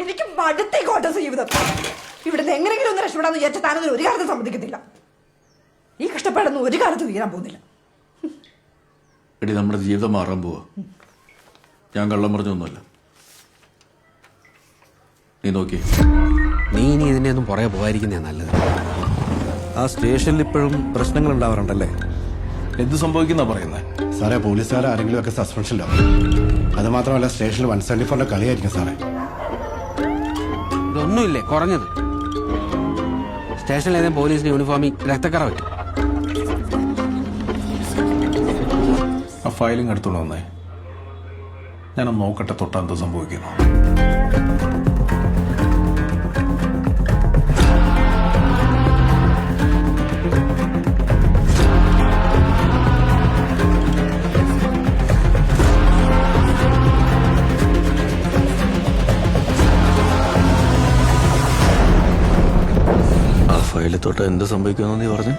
എനിക്ക് മടുത്തി കോട്ടസ് ജീവിതം. ഇവിടുന്ന് എങ്ങനെയെങ്കിലും ഒന്ന് രക്ഷപ്പെടാന്ന് വിചാരിച്ച താനൊന്നും ഒരു കാലത്ത് സമ്മതിക്കത്തില്ല. ഈ കഷ്ടപ്പാടൊന്നും ഒരു കാലത്ത് തീരാൻ പോകുന്നില്ല. എടി, നമ്മുടെ ജീവിതം മാറാൻ പോവാ. ഞാൻ കള്ളം പറഞ്ഞൊന്നുമല്ല. നീ നോക്കി. നീ ഇനി ഇതിന്റെ ഒന്നും പുറകെ പോകാതിരിക്കുന്നേ നല്ലത്. ആ സ്റ്റേഷനിൽ ഇപ്പോഴും പ്രശ്നങ്ങൾ ഉണ്ടാവാറുണ്ടല്ലേ? എന്ത് സംഭവിക്കുന്ന പറയുന്നത്? സാറേ, പോലീസുകാർ ആരെങ്കിലും ഒക്കെ സസ്പെൻഷനിലാവും. അത് മാത്രമല്ല, സ്റ്റേഷനിൽ 174 കളിയായിരിക്കും സാറേ. ഇതൊന്നുമില്ലേ കുറഞ്ഞത്? സ്റ്റേഷനിൽ ഏതെങ്കിലും പോലീസിന്റെ യൂണിഫോമിൽ രക്തക്കറ പറ്റും. ആ ഫയലിംഗ് എടുത്തോണ്ട് വന്നേ. ഞാനൊന്ന് നോക്കട്ടെ തൊട്ടാ എന്ത് സംഭവിക്കുന്നു. ആ ഫയലിൽ തൊട്ടാ എന്ത് സംഭവിക്കുമെന്ന് നീ പറഞ്ഞു?